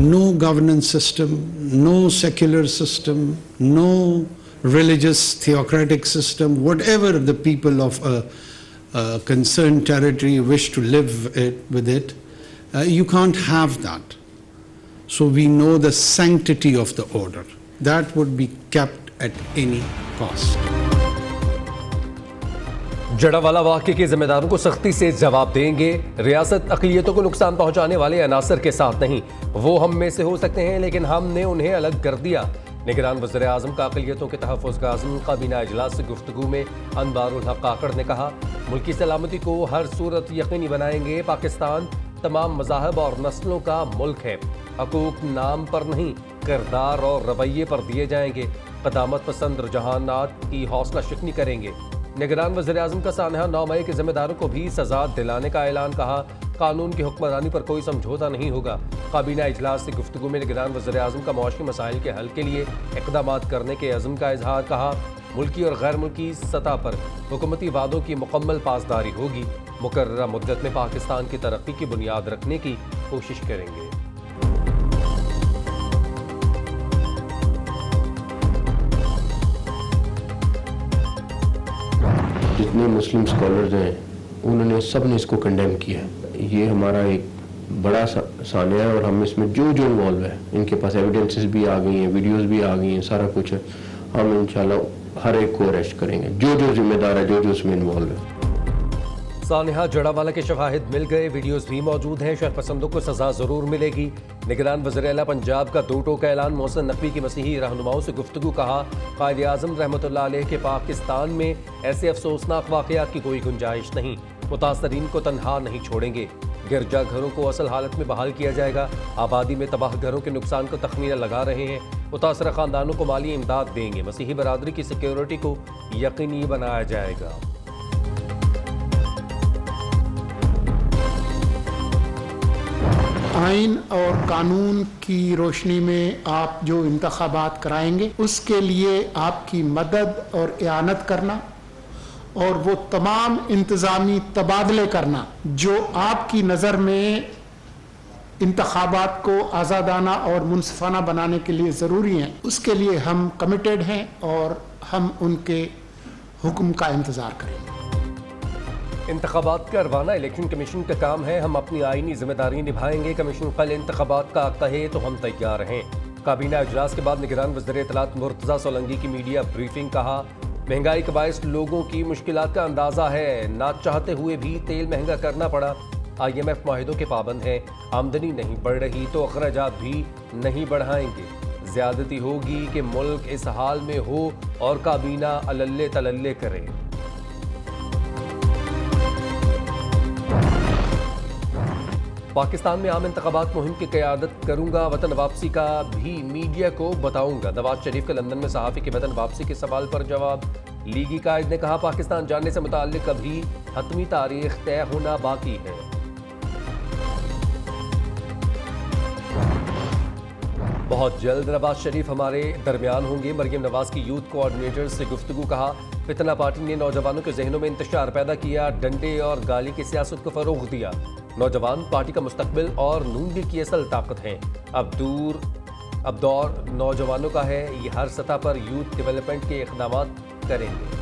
no governance system, no secular system, no religious theocratic system, whatever the people of a concerned territory wish to live with it, you can't have that. So we know the sanctity of the order. That would be kept at any cost. جڑاوالا واقعے کے ذمہ داروں کو سختی سے جواب دیں گے. ریاست اقلیتوں کو نقصان پہنچانے والے عناصر کے ساتھ نہیں. وہ ہم میں سے ہو سکتے ہیں لیکن ہم نے انہیں الگ کر دیا. نگران وزیر اعظم کا اقلیتوں کے تحفظ کا عزم. کابینہ اجلاس سے گفتگو میں انوار الحق کاکڑ نے کہا ملکی سلامتی کو ہر صورت یقینی بنائیں گے. پاکستان تمام مذاہب اور نسلوں کا ملک ہے. حقوق نام پر نہیں کردار اور رویے پر دیے جائیں گے. قدامت پسند رجحانات کی حوصلہ شکنی کریں گے. نگران وزیر اعظم کا سانحہ 9 مئی کے ذمہ داروں کو بھی سزا دلانے کا اعلان. کہا قانون کی حکمرانی پر کوئی سمجھوتا نہیں ہوگا. کابینہ اجلاس سے گفتگو میں نگران وزیر اعظم کا معاشی مسائل کے حل کے لیے اقدامات کرنے کے عزم کا اظہار. کہا ملکی اور غیر ملکی سطح پر حکومتی وعدوں کی مکمل پاسداری ہوگی. مقررہ مدت میں پاکستان کی ترقی کی بنیاد رکھنے کی کوشش کریں گے. جتنے مسلم سکولرز ہیں انہوں نے سب نے اس کو کنڈیم کیا. یہ ہمارا ایک بڑا سانحہ ہے اور ہم اس میں جو انوالو ہے ان کے پاس ایویڈنسز بھی آ گئی ہیں, ویڈیوز بھی آ گئی ہیں, سارا کچھ ہے. ہم انشاءاللہ ہر ایک کو اریسٹ کریں گے جو ذمہ دار ہے, جو اس میں انوالو ہے. سانحہ جڑاوالا کے شواہد مل گئے, ویڈیوز بھی موجود ہیں. شہر پسندوں کو سزا ضرور ملے گی. نگران وزیر اعلیٰ پنجاب کا 2 ٹوک اعلان. محسن نقوی کی مسیحی رہنماؤں سے گفتگو. کہا قائد اعظم رحمۃ اللہ علیہ کے پاکستان میں ایسے افسوسناک واقعات کی کوئی گنجائش نہیں. متاثرین کو تنہا نہیں چھوڑیں گے. گرجا گھروں کو اصل حالت میں بحال کیا جائے گا. آبادی میں تباہ گھروں کے نقصان کو تخمینہ لگا رہے ہیں. متاثرہ خاندانوں کو مالی امداد دیں گے. مسیحی برادری کی سیکیورٹی کو یقینی بنایا جائے گا. آئین اور قانون کی روشنی میں آپ جو انتخابات کرائیں گے اس کے لیے آپ کی مدد اور اعانت کرنا اور وہ تمام انتظامی تبادلے کرنا جو آپ کی نظر میں انتخابات کو آزادانہ اور منصفانہ بنانے کے لیے ضروری ہیں, اس کے لیے ہم کمیٹڈ ہیں اور ہم ان کے حکم کا انتظار کریں گے. انتخابات کروانا الیکشن کمیشن کا کام ہے. ہم اپنی آئینی ذمہ داری نبھائیں گے. کمیشن کل انتخابات کا کہے تو ہم تیار ہیں. کابینہ اجلاس کے بعد نگران وزیر اطلاعات مرتضیٰ سولنگی کی میڈیا بریفنگ. کہا مہنگائی کا باعث لوگوں کی مشکلات کا اندازہ ہے. نہ چاہتے ہوئے بھی تیل مہنگا کرنا پڑا. IMF معاہدوں کے پابند ہیں. آمدنی نہیں بڑھ رہی تو اخراجات بھی نہیں بڑھائیں گے. زیادتی ہوگی کہ ملک اس حال میں ہو اور کابینہ اللے تللے کرے. پاکستان میں عام انتخابات مہم کی قیادت کروں گا. وطن واپسی کا بھی میڈیا کو بتاؤں گا. نواز شریف کا لندن میں صحافی کے وطن واپسی کے سوال پر جواب. لیگی قائد نے کہا پاکستان جانے سے متعلق ابھی حتمی تاریخ طے ہونا باقی ہے. بہت جلد نواز شریف ہمارے درمیان ہوں گے. مریم نواز کی یوتھ کوآرڈینیٹر سے گفتگو. کہا فتنہ پارٹی نے نوجوانوں کے ذہنوں میں انتشار پیدا کیا. ڈنڈے اور گالی کی سیاست کو فروغ دیا. نوجوان پارٹی کا مستقبل اور نون لیگ کی اصل طاقت ہیں. اب دور نوجوانوں کا ہے. یہ ہر سطح پر یوتھ ڈیولپمنٹ کے اقدامات کریں گے.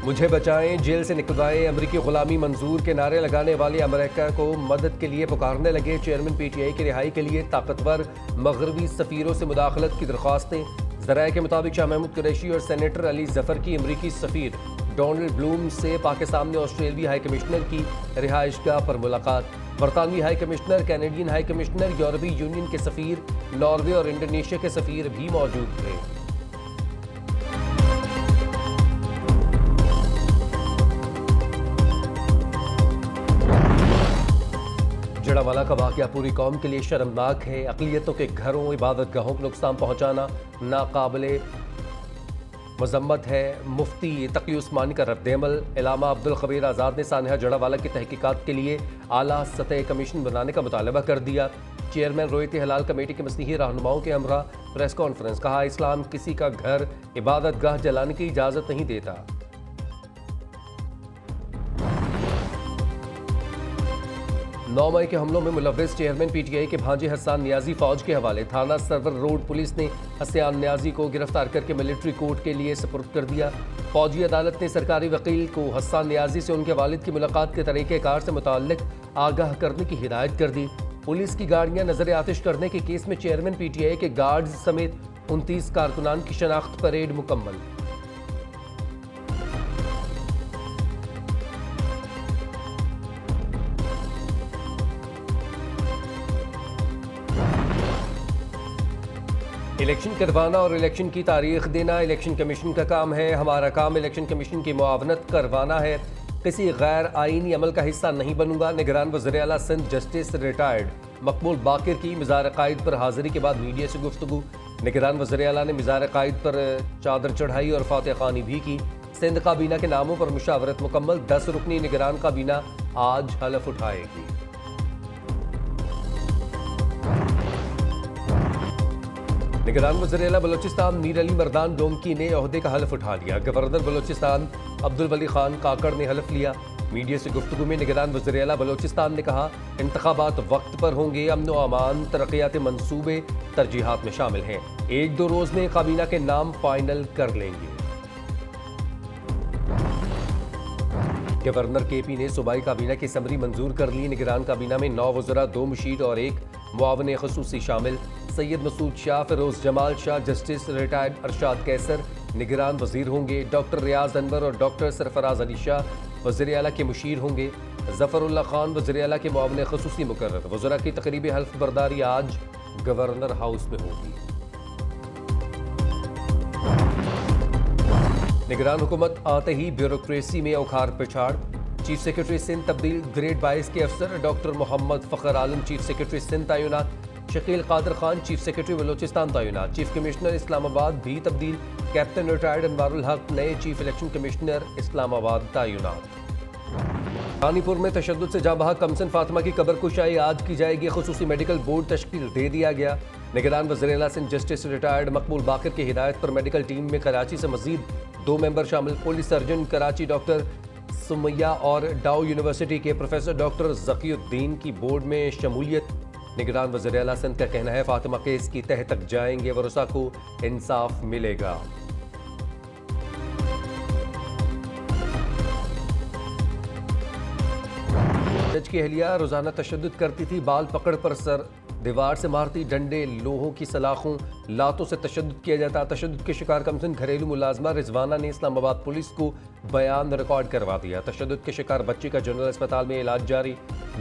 مجھے بچائیں, جیل سے نکلوائیں, امریکی غلامی منظور کے نعرے لگانے والے امریکہ کو مدد کے لیے پکارنے لگے. چیئرمین PTI کی رہائی کے لیے طاقتور مغربی سفیروں سے مداخلت کی درخواستیں. ذرائع کے مطابق شاہ محمود قریشی اور سینیٹر علی ظفر کی امریکی سفیر ڈونلڈ بلوم سے پاکستان میں آسٹریلوی ہائی کمشنر کی رہائش گاہ پر ملاقات. برطانوی high commissioner, Canadian high commissioner, یورپی یونین کے سفیر, ناروے اور انڈونیشیا کے سفیر بھی موجود تھے. جڑاوالا کا واقعہ پوری قوم کے لیے شرمناک ہے. اقلیتوں کے گھروں, عبادت گاہوں کو نقصان پہنچانا ناقابل مذمت ہے. مفتی تقی عثمانی کا رد عمل. علامہ عبدالخبیر آزاد نے سانحہ جڑاوالا کی تحقیقات کے لیے اعلیٰ سطح کمیشن بنانے کا مطالبہ کر دیا. چیئرمین رویت ہلال کمیٹی کے مسیحی رہنماؤں کے ہمراہ پریس کانفرنس. کہا اسلام کسی کا گھر, عبادت گاہ جلانے کی اجازت نہیں دیتا. 9 مئی کے حملوں میں ملوث چیئرمین پی ٹی آئی کے بھانجے حسان نیازی فوج کے حوالے. تھانہ سرور روڈ پولیس نے حسان نیازی کو گرفتار کر کے ملٹری کورٹ کے لیے سپرد کر دیا. فوجی عدالت نے سرکاری وکیل کو حسان نیازی سے ان کے والد کی ملاقات کے طریقہ کار سے متعلق آگاہ کرنے کی ہدایت کر دی. پولیس کی گاڑیاں نظر آتش کرنے کے کیس میں چیئرمین پی ٹی آئی کے گارڈز سمیت 29 کارکنان کی شناخت پریڈ مکمل. الیکشن کروانا اور الیکشن کی تاریخ دینا الیکشن کمیشن کا کام ہے. ہمارا کام الیکشن کمیشن کی معاونت کروانا ہے. کسی غیر آئینی عمل کا حصہ نہیں بنوں گا. نگران وزیر اعلیٰ سندھ جسٹس ریٹائرڈ مقبول باقر کی مزار قائد پر حاضری کے بعد میڈیا سے گفتگو. نگران وزیر اعلیٰ نے مزار قائد پر چادر چڑھائی اور فاتح خوانی بھی کی. سندھ کابینہ کے ناموں پر مشاورت مکمل. 10 رکنی نگران کابینہ آج حلف اٹھائے گی. نگران وزیر اعلیٰ بلوچستان میر علی مردان ڈومکی نے عہدے کا حلف اٹھا لیا. گورنر بلوچستان عبدالولی خان کاکڑ نے حلف لیا. میڈیا سے گفتگو میں نگران وزیر اعلیٰ بلوچستان نے کہا انتخابات وقت پر ہوں گے. امن و امان ترقیاتی منصوبے ترجیحات میں شامل ہیں. 1-2 روز میں کابینہ کے نام فائنل کر لیں گے. گورنر کے پی نے صوبائی کابینہ کی سمری منظور کر لی. نگران کابینہ میں 9 وزراء 2 مشیر اور 1 معاون خصوصی شامل. سید مسعود شاہ، فیروز جمال شاہ، جسٹس ریٹائرڈ ارشاد کیسر نگران وزیر ہوں گے. ڈاکٹر ریاض انور اور ڈاکٹر سرفراز علی شاہ وزیر اعلیٰ کے مشیر ہوں گے. ظفر اللہ خان وزیر اعلیٰ کے معاون خصوصی مقرر. وزراء کی تقریب حلف برداری آج گورنر ہاؤس میں ہوگی. نگران حکومت آتے ہی بیوروکریسی میں اکھاڑ پچھاڑ. چیف سیکرٹری سندھ تبدیل. گریڈ 22 کے افسر ڈاکٹر محمد فخر عالم چیف سیکرٹری سندھ تعینات. شکیل قادر خان چیف سیکرٹری بلوچستان تعینات. چیف کمشنر اسلام آباد بھی تبدیل. کیپٹن ریٹائرڈ انوار الحق نئے چیف الیکشن کمشنر اسلام آباد تعینات. رانی پور میں تشدد سے جاں بحق کمسن فاطمہ کی قبر کشائی آج کی جائے گی. خصوصی میڈیکل بورڈ تشکیل دے دیا گیا. نگران وزیر اعلیٰ سندھ جسٹس ریٹائرڈ مقبول باقر کی ہدایت پر میڈیکل ٹیم میں کراچی سے مزید 2 ممبر شامل. Police surgeon Karachi doctor Sumaiya اور ڈاؤ یونیورسٹی کے پروفیسر ڈاکٹر ذکی الدین کی بورڈ میں شمولیت. نگران وزیر اعلیٰ سندھ کا کہنا ہے فاطمہ کیس کی تہہ تک جائیں گے. ورثاء کو انصاف ملے گا. جج کی اہلیہ روزانہ تشدد کرتی تھی. بال پکڑ پر سر دیوار سے مارتی. ڈنڈے، لوہوں کی سلاخوں، لاتوں سے تشدد کیا جاتا. تشدد کے شکار کمسن گھریلو ملازمہ رضوانہ نے اسلام آباد پولیس کو بیان ریکارڈ کروا دیا. تشدد کے شکار بچی کا جنرل اسپتال میں علاج جاری.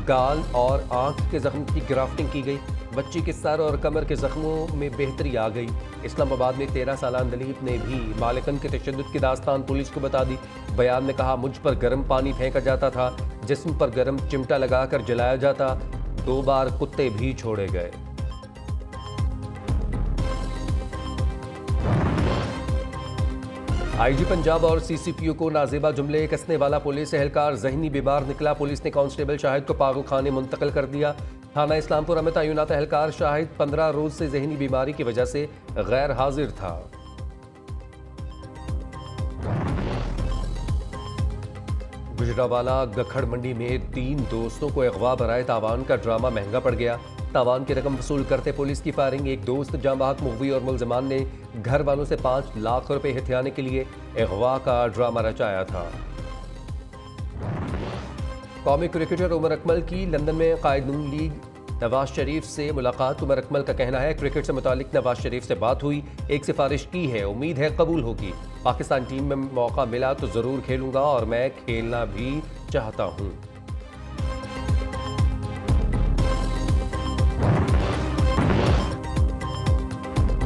گال اور آنکھ کے زخم کی گرافٹنگ کی گئی. بچی کے سر اور کمر کے زخموں میں بہتری آ گئی. اسلام آباد میں 13 سالہ اندلیب نے بھی مالکن کے تشدد کی داستان پولیس کو بتا دی. بیان میں کہا مجھ پر گرم پانی پھینکا جاتا تھا. جسم پر گرم چمٹا لگا کر جلایا جاتا. 2 بار کتے بھی چھوڑے گئے. آئی جی پنجاب اور سی سی پی او کو نازیبا جملے کسنے والا پولیس اہلکار ذہنی بیمار نکلا. پولیس نے کانسٹیبل شاہد کو پاگل خانے منتقل کر دیا. تھانہ اسلام پورہ میں تعینات اہلکار شاہد 15 روز سے ذہنی بیماری کی وجہ سے غیر حاضر تھا. گجرانوالہ گکھڑ منڈی میں 3 دوستوں کو اغوا برائے تاوان کا ڈرامہ مہنگا پڑ گیا. تاوان کی رقم وصول کرتے پولیس کی فائرنگ. ایک دوست جاں بحق مغوی اور ملزمان نے گھر والوں سے 5 لاکھ روپے ہتھیانے کے لیے اغوا کا ڈرامہ رچایا تھا. قومی کرکٹر عمر اکمل کی لندن میں قائد نون لیگ نواز شریف سے ملاقات. عمر اکمل کا کہنا ہے کرکٹ سے متعلق نواز شریف سے بات ہوئی. ایک سفارش کی ہے، امید ہے قبول ہوگی. پاکستان ٹیم میں موقع ملا تو ضرور کھیلوں گا اور میں کھیلنا بھی چاہتا ہوں.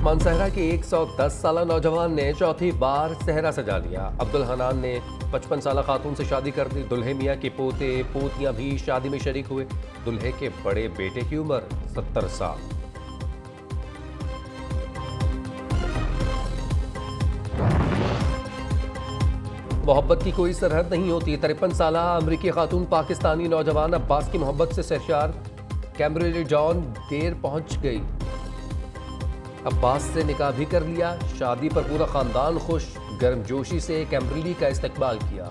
مانسہرہ کے 110 سالہ نوجوان نے چوتھی بار صحرا سجا لیا. عبدالحنان نے 55 سالہ خاتون سے شادی کر دی. دلہے میاں کے پوتے پوتیاں بھی شادی میں شریک ہوئے. دلہے کے بڑے بیٹے کی عمر 70 سال. محبت کی کوئی سرحد نہیں ہوتی. 53 سالہ امریکی خاتون پاکستانی نوجوان عباس کی محبت سے سرشار کیمبرلی جان دیر پہنچ گئی. عباس سے نکاح بھی کر لیا. شادی پر پورا خاندان خوش. گرم جوشی سے کیمبرلی کا استقبال کیا.